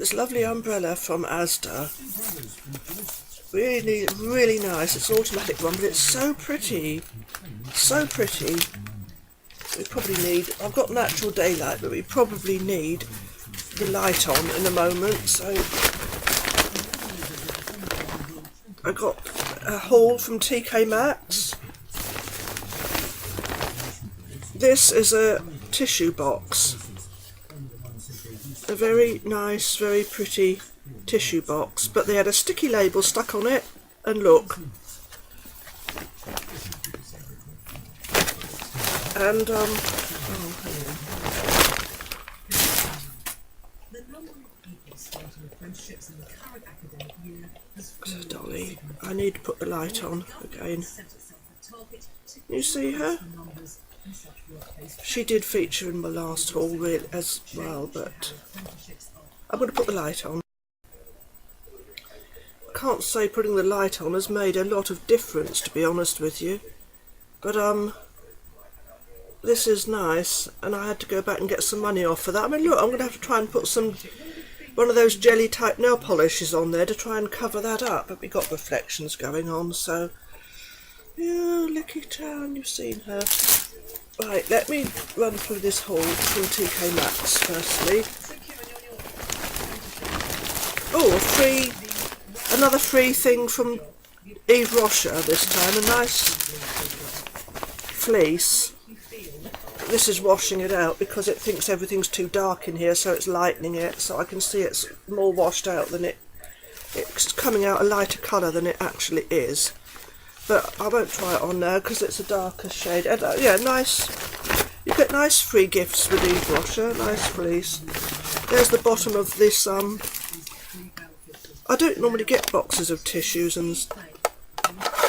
this lovely umbrella from Asda. Really, really nice. It's an automatic one, but it's so pretty. So pretty. We probably need, I've got natural daylight, but we probably need the light on in a moment. So I got a haul from TK Maxx. This is a tissue box. A very nice, very pretty tissue box, but they had a sticky label stuck on it, and look. And Dolly, I need to put the light on again. You see her? She did feature in my last haul really as well, but I'm going to put the light on. I can't say putting the light on has made a lot of difference, to be honest with you, but this is nice, and I had to go back and get some money off for that. I mean, look, I'm going to have to try and put one of those jelly type nail polishes on there to try and cover that up, but we got reflections going on, so yeah, Licky Town, you've seen her. Right, let me run through this haul from TK Maxx firstly. Oh, another free thing from Yves Rocher this time, a nice fleece. This is washing it out because it thinks everything's too dark in here, so it's lightening it, so I can see it's more washed out than it's coming out a lighter colour than it actually is. But I won't try it on now because it's a darker shade. And, yeah, nice. You get nice free gifts with Yves Rocher. Nice fleece. There's the bottom of this. I don't normally get boxes of tissues and.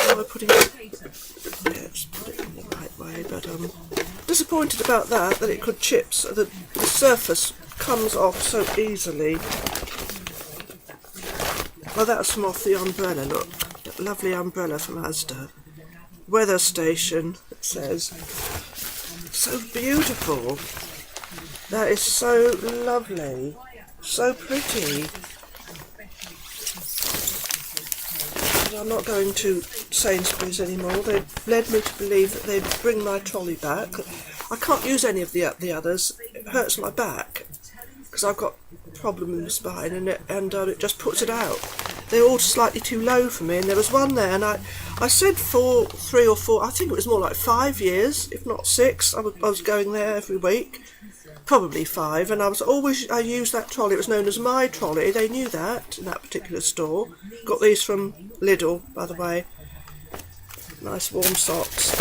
Am I putting it? Yeah, just put it in the right way. But disappointed about that it could chip. So the surface comes off so easily. Well, that's from off the umbrella. Look. Lovely umbrella from Asda. Weather station, it says. So beautiful. That is so lovely. So pretty. I'm not going to Sainsbury's anymore. They led me to believe that they'd bring my trolley back. I can't use any of the others. It hurts my back because I've got a problem in the spine, and it just puts it out. They're all slightly too low for me, and there was one there, and I said for 3 or 4, I think it was more like 5 years, if not 6. I was going there every week, probably 5, and I used that trolley. It was known as my trolley. They knew that in that particular store. Got these from Lidl, by the way. Nice warm socks.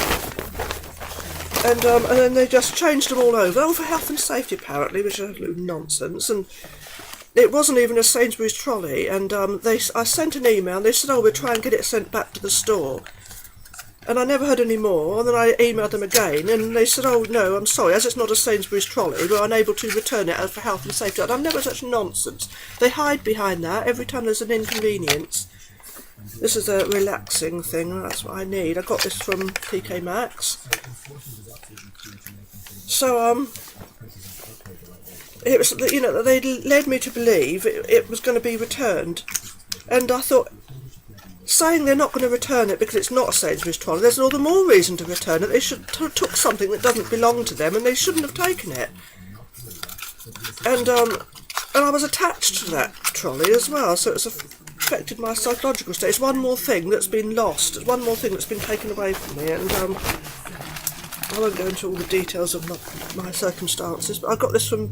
And then they just changed them all over, for health and safety apparently, which is nonsense. And it wasn't even a Sainsbury's trolley, and I sent an email, and they said, oh, we'll try and get it sent back to the store. And I never heard any more, and then I emailed them again, and they said, oh, no, I'm sorry, as it's not a Sainsbury's trolley, we're unable to return it for health and safety. And I've never such nonsense. They hide behind that every time there's an inconvenience. This is a relaxing thing, that's what I need. I got this from TK Maxx. So, it was, you know, they led me to believe it was going to be returned, and I thought, saying they're not going to return it because it's not a Sainsbury's trolley, there's all the more reason to return it. They should have took something that doesn't belong to them, and they shouldn't have taken it. And I was attached to that trolley as well, so it's affected my psychological state. It's one more thing that's been lost. It's one more thing that's been taken away from me, and I won't go into all the details of my circumstances, but I got this from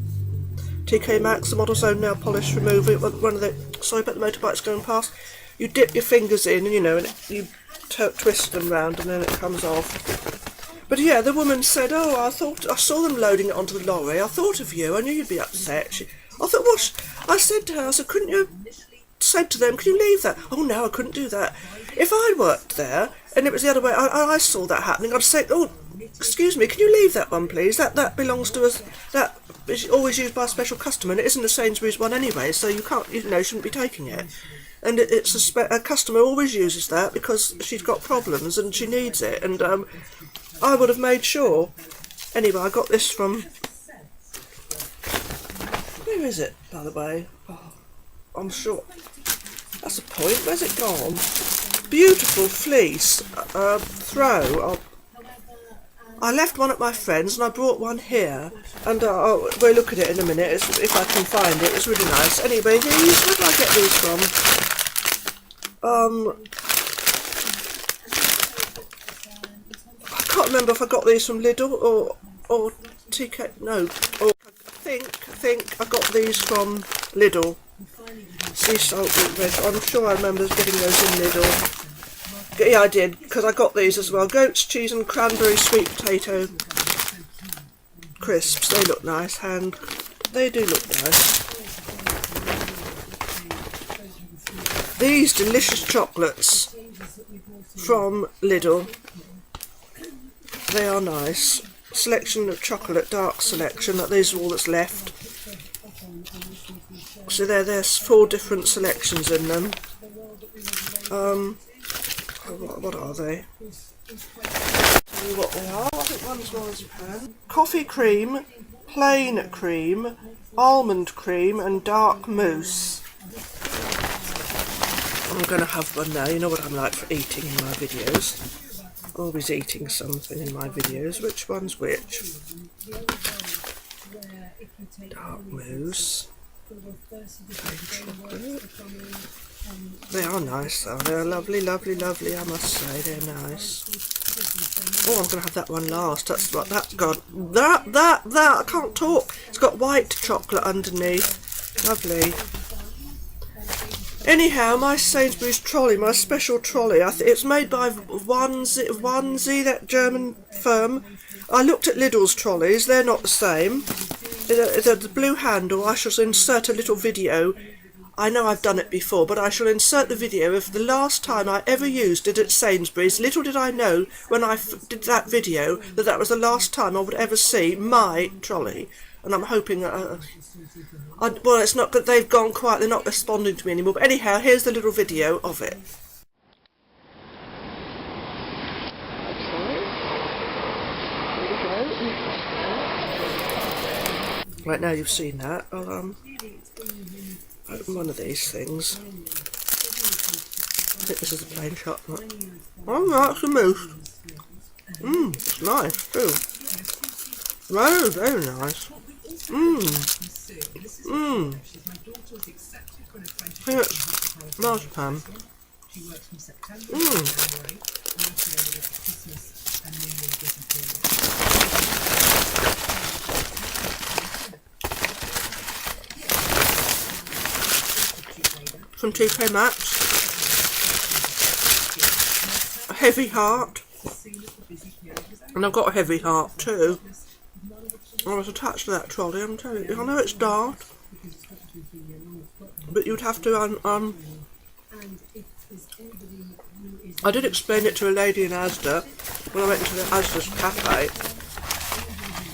TK Maxx, the Model Zone Nail Polish Remover. One of the, sorry about the motorbikes going past. You dip your fingers in, and you know, and you twist them round, and then it comes off. But yeah, the woman said, "Oh, I saw them loading it onto the lorry. I thought of you. I knew you'd be upset." I thought, what? I said to her, I said, "Couldn't you?" Said to them, "Can you leave that?" "Oh no, I couldn't do that." If I worked there and it was the other way, I saw that happening, I'd say, "Oh, excuse me, can you leave that one, please? That belongs to us. That is always used by a special customer, and it isn't a Sainsbury's one anyway, so you can't, you know, shouldn't be taking it." And it's a customer always uses that because she's got problems and she needs it, and I would have made sure. Anyway, I got this from, where is it, by the way? Oh, I'm sure. That's the point. Where's it gone? Beautiful fleece throw. I left one at my friend's and I brought one here, and we'll look at it in a minute if I can find it. It's really nice. Anyway, these, where did I get these from? I can't remember if I got these from Lidl or TK. No, or I think I got these from Lidl. Sea salt red. I'm sure I remember getting those in Lidl. Yeah, I did, because I got these as well. Goat's cheese and cranberry sweet potato crisps. They look nice, they do look nice. These delicious chocolates from Lidl. They are nice. Selection of chocolate, dark selection. These are all that's left. So there's 4 different selections in them. What are they? Tell you what they are. I think one's marzipan. Coffee cream, plain cream, almond cream and dark mousse. I'm going to have one now. You know what I'm like for eating in my videos. Always eating something in my videos. Which one's which? Dark mousse. Plain chocolate. They are nice though. They're lovely, lovely, lovely. I must say they're nice. Oh, I'm going to have that one last. That's what that's got. That. I can't talk. It's got white chocolate underneath. Lovely. Anyhow, my Sainsbury's trolley, my special trolley, it's made by Onesie, that German firm. I looked at Lidl's trolleys. They're not the same. The blue handle. I shall insert a little video. I know I've done it before, but I shall insert the video of the last time I ever used it at Sainsbury's. Little did I know when I did that video that was the last time I would ever see my trolley. And I'm hoping, well, it's not that they've gone quiet, they're not responding to me anymore. But anyhow, here's the little video of it. Right, now you've seen that, I'll open one of these things. I think this is a plain chocolate. Oh, that's a mousse. It's nice too. Very, very nice. I think it's marzipan. From TK Maxx. A heavy heart. And I've got a heavy heart too. I was attached to that trolley, I'm telling you. I know it's dark, but you'd have to I did explain it to a lady in Asda when I went into the Asda's cafe.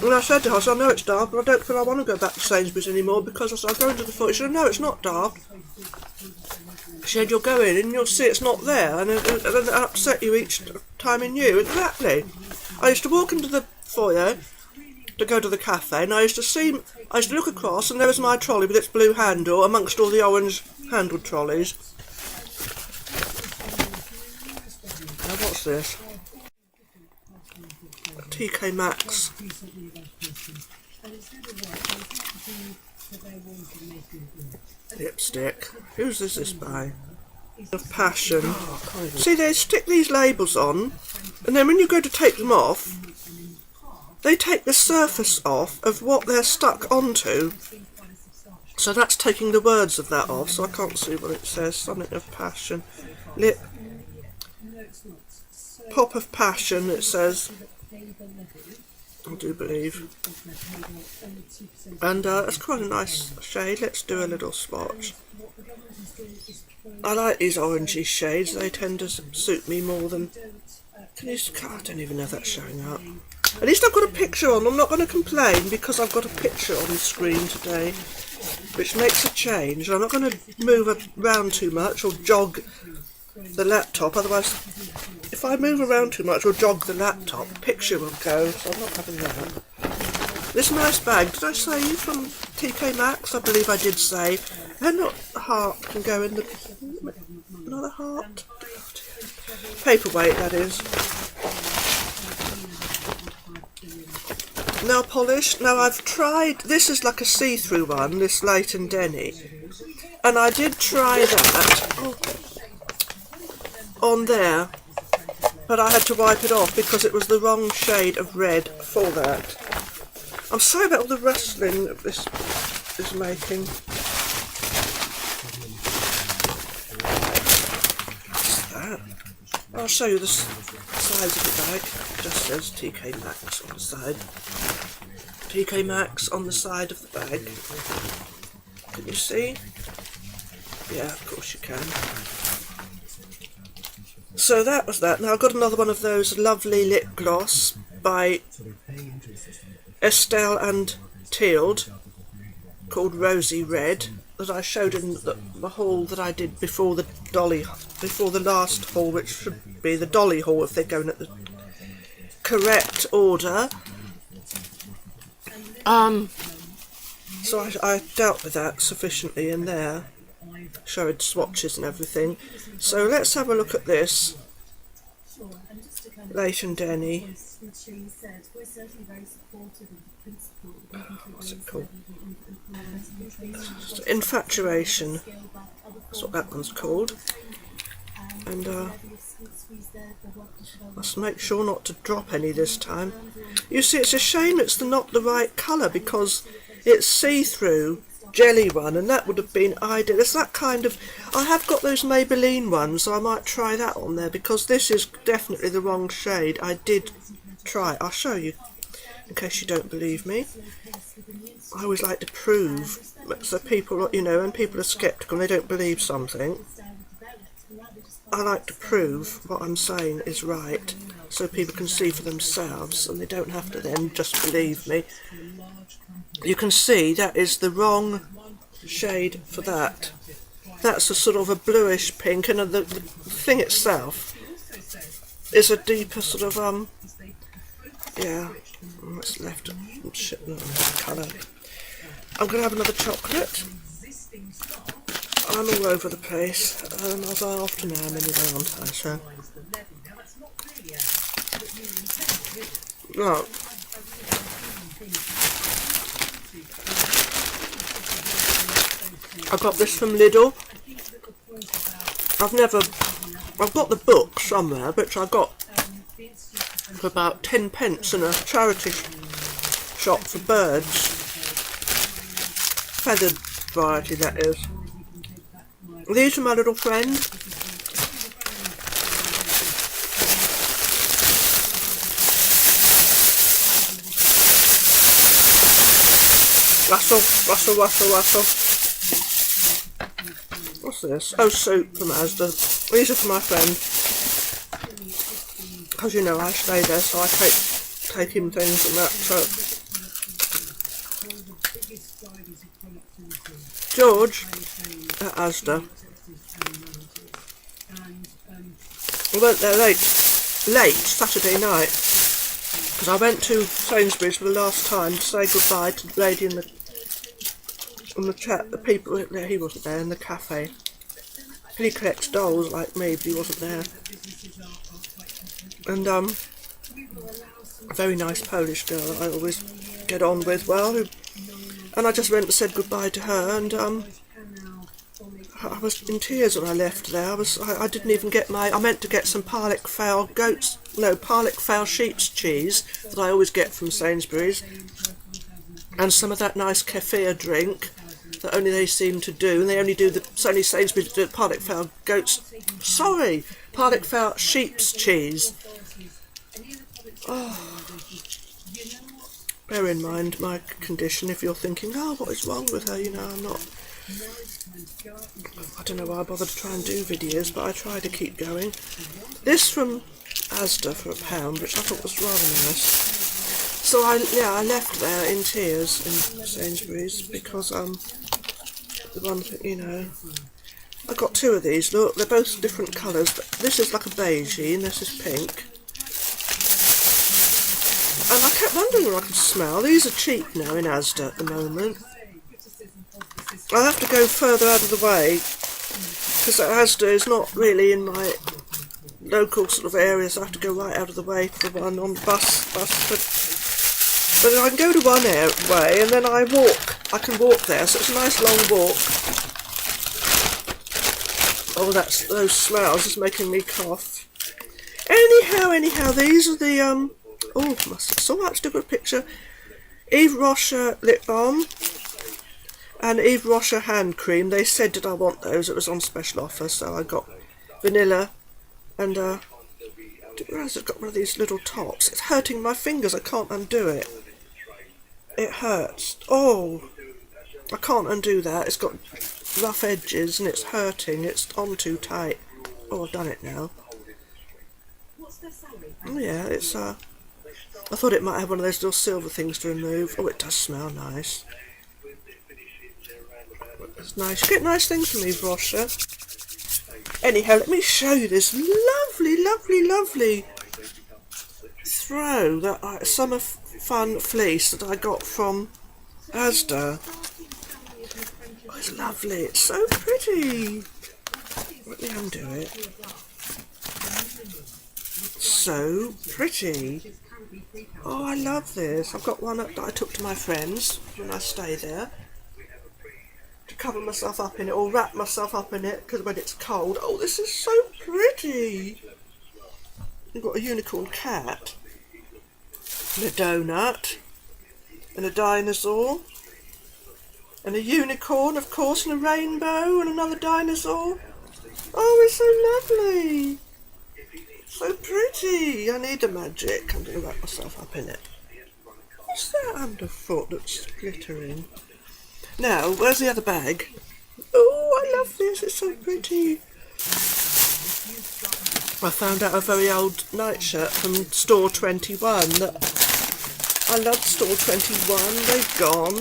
And I said to her, I know it's dark, but I don't feel I want to go back to Sainsbury's anymore because I go into the foot. She said, no, it's not dark. She said, you'll go in and you'll see it's not there, and it'll upset you each time in you. Exactly. I used to walk into the foyer to go to the cafe, and I used to look across, and there was my trolley with its blue handle amongst all the orange handled trolleys. Now what's this? TK Maxx. Lipstick. Who's this by? Of Passion. See, they stick these labels on, and then when you go to take them off, they take the surface off of what they're stuck onto. So that's taking the words of that off, so I can't see what it says. Something of Passion. Lip. Pop of Passion, it says. I do believe. And it's quite a nice shade. Let's do a little swatch. I like these orangey shades. They tend to suit me more than... I don't even know if that's showing up. At least I've got a picture on. I'm not going to complain because I've got a picture on the screen today, which makes a change. I'm not going to move around too much or jog the laptop. Otherwise, if I move around too much or jog the laptop, the picture will go. So I'm not having that. This nice bag, did I say from TK Maxx? I believe I did say. And not the heart can go in the... Another heart. Paperweight, that is. Nail polish. Now I've tried... This is like a see-through one, this Leighton Denny. And I did try that on there. But I had to wipe it off because it was the wrong shade of red for that. I'm sorry about all the rustling that this is making. What's that? I'll show you the size of the bag. It just says TK Maxx on the side. TK Maxx on the side of the bag. Can you see? Yeah, of course you can. So that was that. Now I've got another one of those lovely lip gloss by Estelle and Tealed called Rosy Red that I showed in the haul that I did before the last haul, which should be the dolly haul if they're going at the correct order. So I dealt with that sufficiently in there, showing swatches and everything. So let's have a look at this Leighton Denny. What's it called? Infatuation. That's what that one's called. And must make sure not to drop any this time. You see, it's a shame it's not the right colour because it's see-through jelly one, and that would have been ideal. It's that kind of... I have got those Maybelline ones, so I might try that on there because this is definitely the wrong shade. I did try it. I'll show you in case you don't believe me. I always like to prove, so people, you know, when people are sceptical and they don't believe something, I like to prove what I'm saying is right so people can see for themselves and they don't have to then just believe me. You can see that is the wrong shade for that. That's a sort of a bluish pink, and the thing itself is a deeper sort of yeah. What's left? Shit, no, colour. I'm going to have another chocolate. I'm all over the place, as I often am anyway, aren't I? So, right. I got this from Lidl. I've got the book somewhere, which I got for about 10 pence in a charity shop for birds. Feathered variety, that is. These are my little friends. Rustle, rustle, rustle, rustle. What's this? Oh, soup from Asda. These are for my friend. Because, you know, I stay there, so I take him things and that, so... George, at Asda. We went there late Saturday night, because I went to Sainsbury's for the last time to say goodbye to the lady in the chat, the people there. He wasn't there in the cafe. He collects dolls like me, but he wasn't there. And a very nice Polish girl I always get on with well, and I just went and said goodbye to her, and I was in tears when I left there. I didn't even get I meant to get some Parlick Fowl sheep's cheese that I always get from Sainsbury's, and some of that nice kefir drink that only they seem to do, and they only do it's only Sainsbury's do Parlick Fowl sheep's cheese. Oh. Bear in mind my condition if you're thinking, oh, what is wrong with her? You know, I'm not... I don't know why I bothered to try and do videos, but I try to keep going. This from Asda for £1, which I thought was rather nice. So I left there in tears in Sainsbury's because the one thing, you know, I got two of these. Look, they're both different colours. This is like a beigey and this is pink. And I kept wondering what I could smell. These are cheap now in Asda at the moment. I'll have to go further out of the way, because Asda is not really in my local sort of areas. I have to go right out of the way for one on bus. But I can go to one way and then I can walk there, so it's a nice long walk. Oh, those smells is making me cough. Anyhow, these are the oh, so much to put a picture. Yves Rocher lip balm and Yves Rocher hand cream. They said, did I want those? It was on special offer, so I got vanilla and I didn't realise I've got one of these little tops. It's hurting my fingers. I can't undo it. It hurts. Oh, I can't undo that. It's got rough edges and it's hurting. It's on too tight. Oh, I've done it now. Oh yeah, it's I thought it might have one of those little silver things to remove. Oh, it does smell nice. It's nice. You get nice things from Yves Rocher. Anyhow, let me show you this lovely throw, that summer fun fleece that I got from Asda. Oh, it's lovely. It's so pretty. Let me undo it. So pretty. Oh, I love this. I've got one that I took to my friends when I stay there, to cover myself up in it, or wrap myself up in it, because when it's cold. Oh, this is so pretty. You've got a unicorn cat, and a donut, and a dinosaur, and a unicorn, of course, and a rainbow, and another dinosaur. Oh, it's so lovely. So pretty. I need a magic. I'm going to wrap myself up in it. What's that underfoot that's glittering? Now, where's the other bag? Oh, I love this. It's so pretty. I found out a very old nightshirt from Store 21. I loved Store 21. They've gone.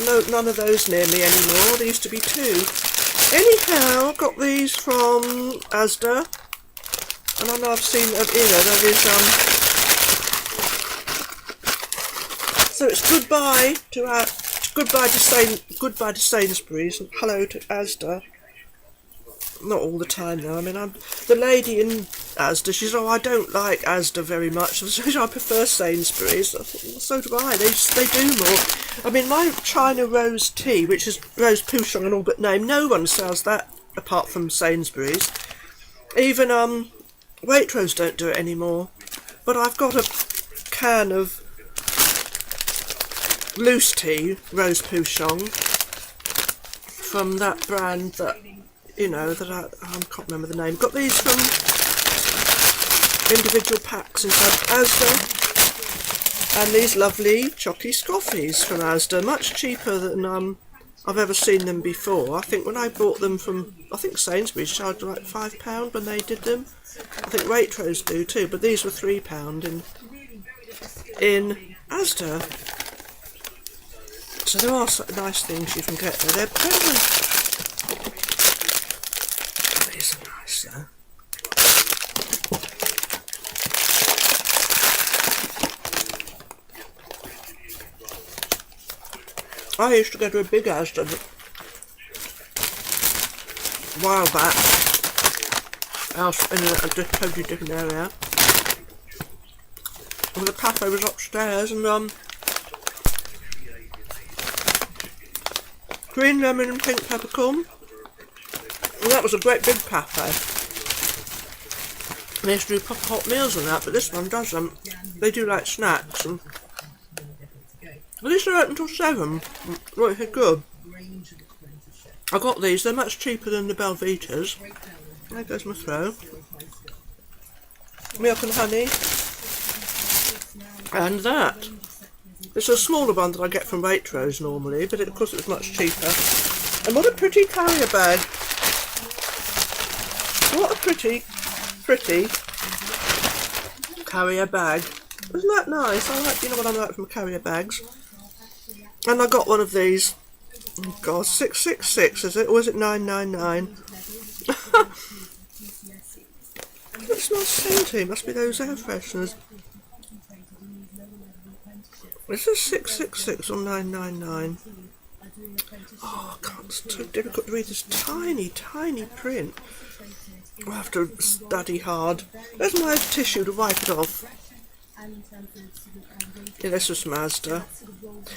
No, none of those near me anymore. There used to be two. Anyhow, I got these from Asda. And I know I've seen, there is, so it's goodbye to Sainsbury's and hello to Asda. Not all the time though. I mean, the lady in Asda, she said, oh, I don't like Asda very much. I prefer Sainsbury's. I thought, well, so do I. They do more. I mean, my China Rose tea, which is Rose Pouchon and all but name, no one sells that apart from Sainsbury's. Even Waitrose don't do it anymore. But I've got a can of loose tea, Rose Pouchon, from that brand that, you know, that I can't remember the name. Got these from individual packs inside Asda. And these lovely chocky scoffies from Asda, much cheaper than I've ever seen them before. I think when I bought them from, I think Sainsbury's charged like £5 when they did them. I think Waitrose do too, but these were £3 in Asda. So there are nice things you can get there. They're better. These are nice though. I used to go to a big Asda a while back. Else in a totally different area. And the cafe was upstairs, and green lemon and pink peppercorn. And that was a great big cafe. And they used to do proper hot meals and that, but this one doesn't. They do like snacks, and at least they're open till 7. Right, they're good. I got these, they're much cheaper than the Belvitas. There goes my throat. Milk and honey. And that. It's a smaller one that I get from Waitrose normally, but of course it was much cheaper. And what a pretty carrier bag. What a pretty carrier bag. Isn't that nice? I like, you know what I like from carrier bags. And I got one of these. Oh God, 666 is it? Or is it 999? It smells scenty. Must be those air fresheners. Is this 666 or 999? Oh, I can't, it's too difficult to read this tiny, tiny print. I'll have to study hard. Where's my tissue to wipe it off? Yeah, this was from Asda.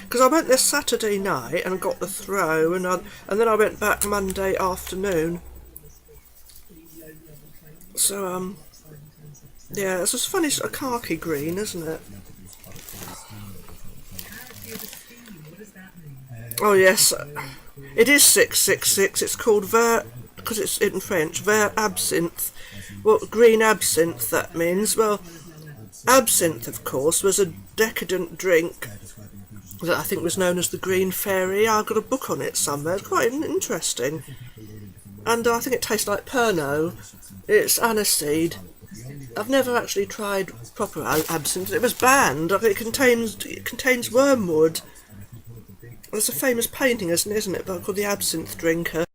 Because I went there Saturday night and got the throw, and then I went back Monday afternoon. So, yeah, it's just funny, a khaki green, isn't it? Oh yes, it is 666. It's called Vert, because it's in French, Vert Absinthe. Well, green absinthe, that means. Well, absinthe, of course, was a decadent drink that I think was known as the Green Fairy. I've got a book on it somewhere. It's quite interesting. And I think it tastes like Pernod. It's aniseed. I've never actually tried proper absinthe. It was banned. It contains wormwood. There's a famous painting, isn't it, called The Absinthe Drinker.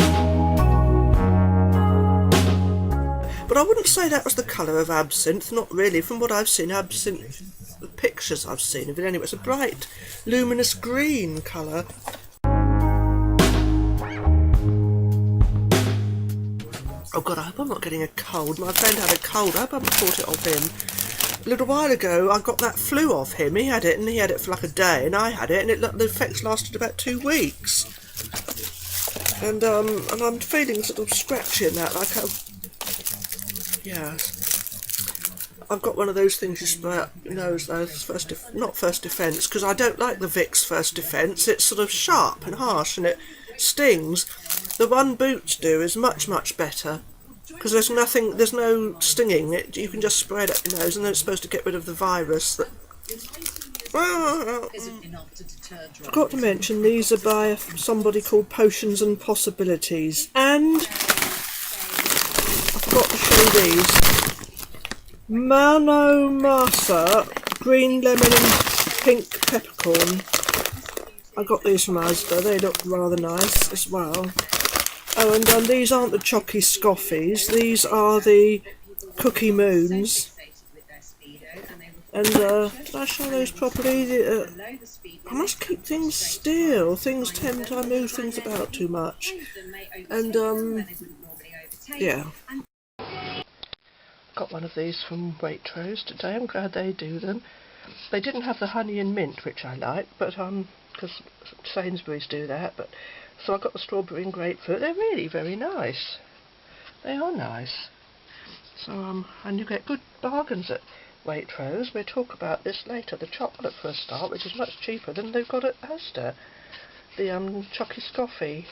But I wouldn't say that was the colour of absinthe, not really. From what I've seen, absinthe, the pictures I've seen of it anyway, it's a bright, luminous green colour. Oh God, I hope I'm not getting a cold. My friend had a cold. I hope I haven't caught it off him. A little while ago, I got that flu off him. He had it, and he had it for like a day, and I had it, and the effects lasted about 2 weeks. And I'm feeling sort of scratchy and that, like yeah. I've got one of those things you spray up your nose, though, not First Defence, because I don't like the Vicks First Defence. It's sort of sharp and harsh, and it stings. The one Boots do is much, much better. Because there's no stinging. You can just spray it up your nose, and then it's supposed to get rid of the virus. Forgot to mention these are by somebody called Potions and Possibilities, and I forgot to show these. Mano Masa green lemon and pink peppercorn. I got these from Asda. They look rather nice as well. Oh, and these aren't the Chocky Scoffies, these are the Cookie Moons. And did I show those properly? I must keep things still. Things I move things about too much. And yeah. Got one of these from Waitrose today. I'm glad they do them. They didn't have the honey and mint, which I like, but because Sainsbury's do that, but. So I got the strawberry and grapefruit. They're really very nice. They are nice. So and you get good bargains at Waitrose. We'll talk about this later. The chocolate for a start, which is much cheaper than they've got at Asda. The Chocky Scoffy.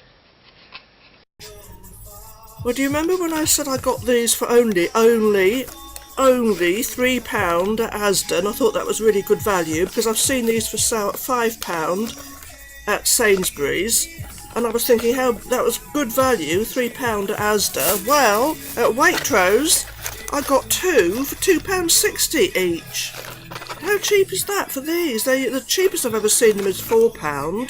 Well, do you remember when I said I got these for only £3 at Asda, and I thought that was really good value because I've seen these for £5 at Sainsbury's. And I was thinking how that was good value, £3 at Asda. Well, at Waitrose, I got two for £2.60 each. How cheap is that for these? The cheapest I've ever seen them is £4.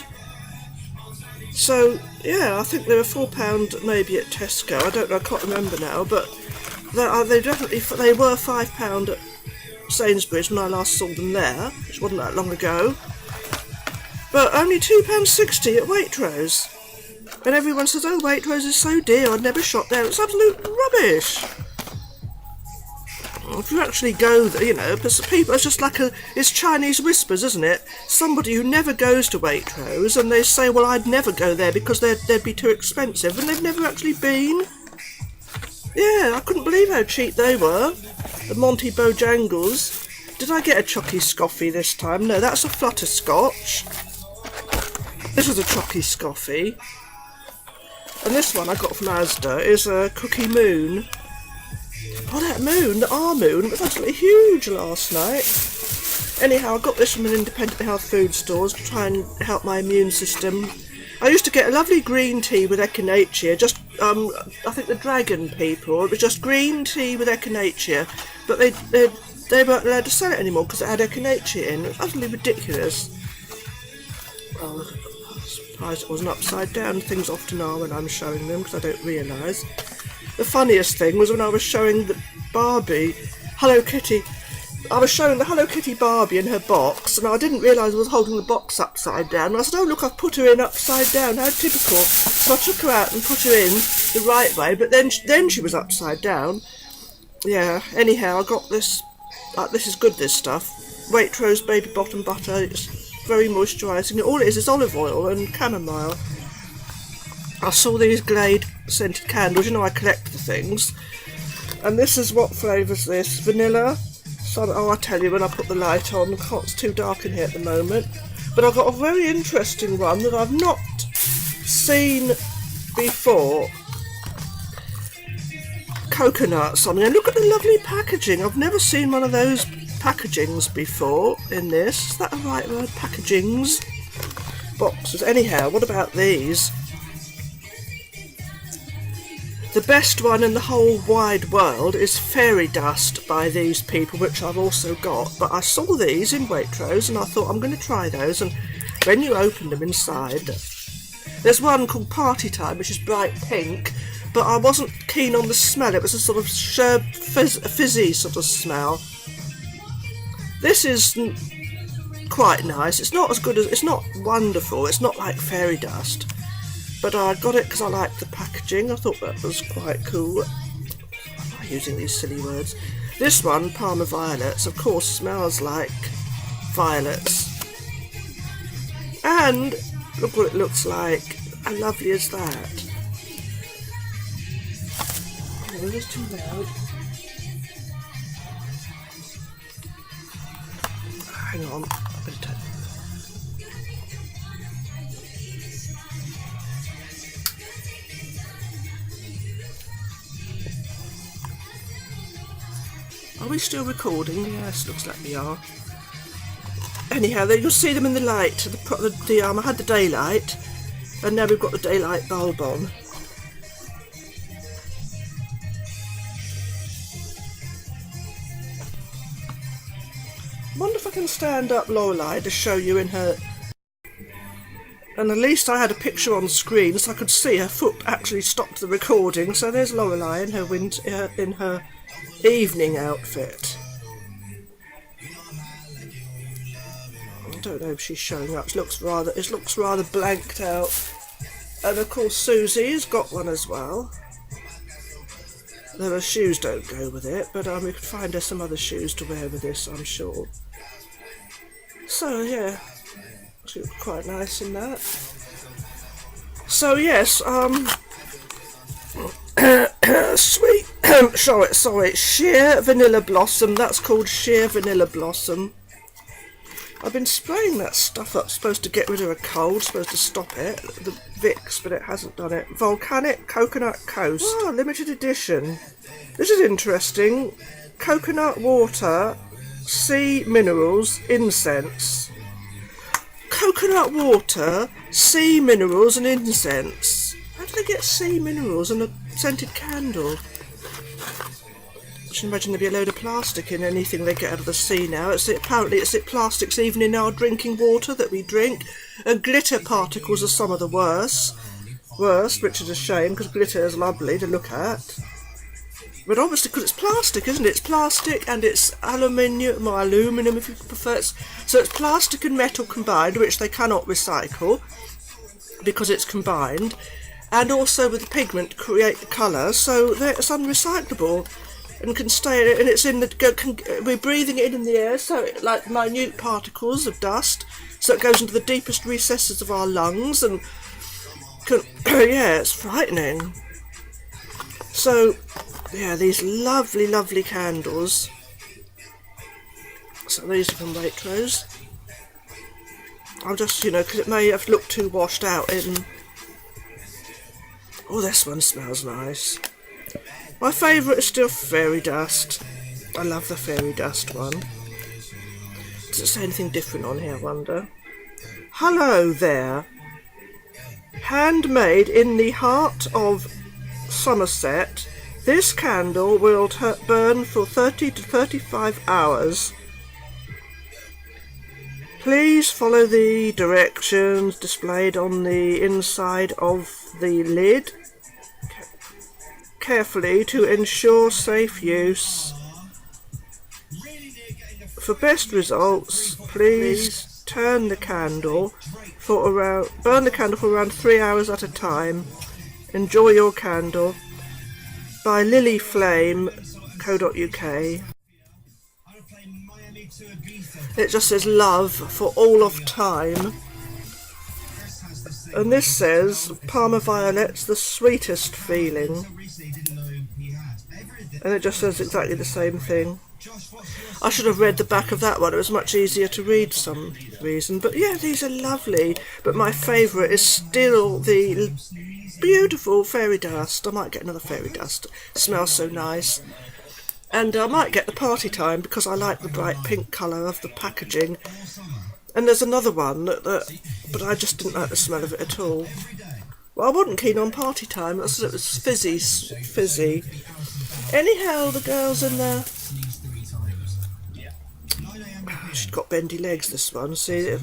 So, yeah, I think they were £4 maybe at Tesco. I don't know, I can't remember now. But they were £5 at Sainsbury's when I last saw them there, which wasn't that long ago. But only £2.60 at Waitrose. And everyone says, oh, Waitrose is so dear, I'd never shop there. It's absolute rubbish. If you actually go there, it's just like it's Chinese whispers, isn't it? Somebody who never goes to Waitrose, and they say, well, I'd never go there because they'd be too expensive, and they've never actually been. Yeah, I couldn't believe how cheap they were. The Monty Bojangles. Did I get a Chocky Scoffy this time? No, that's a Flutterscotch. This is a Chocky Scoffy. And this one I got from Asda is a Cookie Moon. Oh, that moon, our moon, was absolutely huge last night. Anyhow, I got this from an independent health food stores to try and help my immune system. I used to get a lovely green tea with echinacea, just, I think the Dragon people, it was just green tea with echinacea, but they weren't allowed to sell it anymore because it had echinacea in. It was utterly ridiculous. Oh, I'm surprised it wasn't upside down. Things often are when I'm showing them because I don't realise. The funniest thing was when I was showing the Barbie, Hello Kitty, I was showing the Hello Kitty Barbie in her box, and I didn't realise I was holding the box upside down. And I said, oh look, I've put her in upside down, how typical. So I took her out and put her in the right way, but then she was upside down. Yeah, anyhow, I got this, this is good, this stuff. Waitrose Baby Bottom Butter, it's very moisturising. All it is olive oil and chamomile. I saw these Glade Scented Candles, you know I collect the things. And this is what flavour's this, vanilla. So, oh, I tell you, when I put the light on, it's too dark in here at the moment. But I've got a very interesting one that I've not seen before. Coconut something. And look at the lovely packaging. I've never seen one of those packagings before in this. Is that a right word? Packagings? Boxes. Anyhow, what about these? The best one in the whole wide world is Fairy Dust by these people, which I've also got. But I saw these in Waitrose and I thought I'm going to try those. And when you open them inside, there's one called Party Time, which is bright pink. But I wasn't keen on the smell. It was a sort of fizzy sort of smell. This is quite nice. It's not as good as, it's not wonderful. It's not like Fairy Dust. But I got it because I liked the packaging. I thought that was quite cool. Why am I using these silly words? This one, Parma Violets, of course, smells like violets. And look what it looks like. How lovely is that? Oh, it is too loud. Hang on, I better turn. Are we still recording? Yes, looks like we are. Anyhow, you'll see them in the light. I had the daylight, and now we've got the daylight bulb on. I wonder if I can stand up Lorelei to show you in her. And at least I had a picture on screen so I could see her foot actually stopped the recording. So there's Lorelei in her in her evening outfit. I don't know if she's showing up. It looks rather blanked out. And of course Susie's got one as well. Though her shoes don't go with it, but we could find her some other shoes to wear with this, I'm sure. So yeah, she looks quite nice in that. So yes, sweet, sorry, sheer vanilla blossom. That's called sheer vanilla blossom. I've been spraying that stuff up, supposed to get rid of a cold, supposed to stop it, the Vicks, but it hasn't done it. Volcanic Coconut Coast. Oh, limited edition. This is interesting. Coconut water, sea minerals, incense. Coconut water, sea minerals and incense. How do they get sea minerals and a scented candle? I can imagine there'd be a load of plastic in anything they get out of the sea now. Apparently it's plastics even in our drinking water that we drink. And glitter particles are some of the worst, which is a shame because glitter is lovely to look at. But obviously because it's plastic, isn't it? It's plastic and it's aluminium, or aluminum if you prefer. So it's plastic and metal combined, which they cannot recycle because it's combined. And also with the pigment create the colour, so it's unrecyclable. And can stay, and it's in the. We're breathing it in the air, so like minute particles of dust, so it goes into the deepest recesses of our lungs, and yeah, it's frightening. So, yeah, these lovely, lovely candles. So these are from Waitrose. I'll just, because it may have looked too washed out in. Oh, this one smells nice. My favourite is still Fairy Dust. I love the Fairy Dust one. Does it say anything different on here, I wonder? Hello there. Handmade in the heart of Somerset, this candle will burn for 30 to 35 hours. Please follow the directions displayed on the inside of the lid carefully to ensure safe use. For best results, please turn the candle for around, burn the candle for around 3 hours at a time. Enjoy your candle. By lilyflame.co.uk. It just says love for all of time. And this says Parma Violets, the sweetest feeling. And it just says exactly the same thing. I should have read the back of that one. It was much easier to read for some reason. But yeah, these are lovely. But my favourite is still the beautiful fairy dust. I might get another fairy dust. It smells so nice. And I might get the party time because I like the bright pink colour of the packaging. And there's another one but I just didn't like the smell of it at all. Well, I wasn't keen on party time. It was fizzy. Anyhow, the girls in there. She's got bendy legs, this one. See,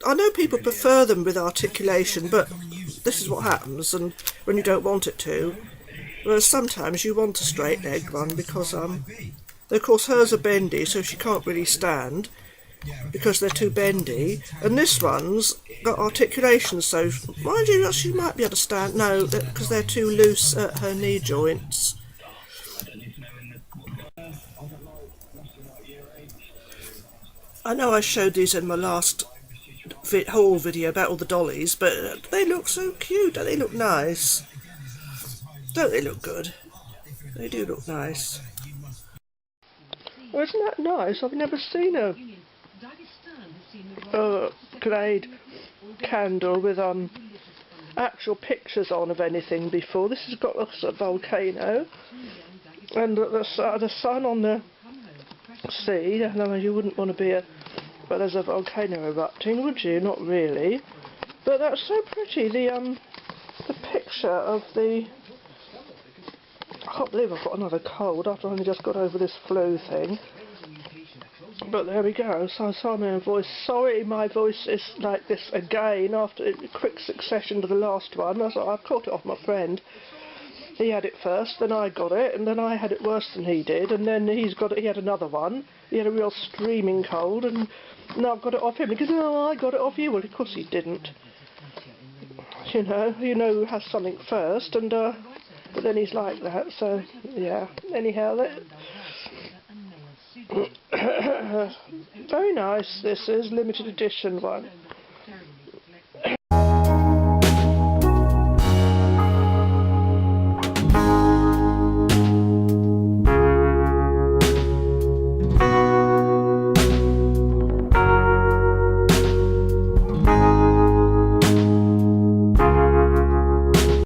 I know people prefer them with articulation, but this is what happens, and when you don't want it to. Whereas sometimes you want a straight-legged one because, of course, hers are bendy, so she can't really stand because they're too bendy. And this one's got articulation, so mind you, she might be able to stand. No, because they're too loose at her knee joints. I know I showed these in my last haul video about all the dollies, but they look so cute. Don't they look nice? Don't they look good? They do look nice. Well, isn't that nice? I've never seen a Glade candle with actual pictures on of anything before. This has got a volcano and the sun on the sea. No, you wouldn't want to be but there's a volcano erupting, would you? Not really. But that's so pretty. The picture of the. I can't believe I've got another cold after I only just got over this flu thing. But there we go. So sorry, my voice. Sorry, my voice is like this again after a quick succession to the last one. I caught it off my friend. He had it first, then I got it, and then I had it worse than he did, and then he's got it. He had another one. He had a real streaming cold, and now I've got it off him. He goes, "Oh, I got it off you." Well, of course he didn't. You know who has something first, and but then he's like that. So yeah. Anyhow, very nice. This is limited edition one.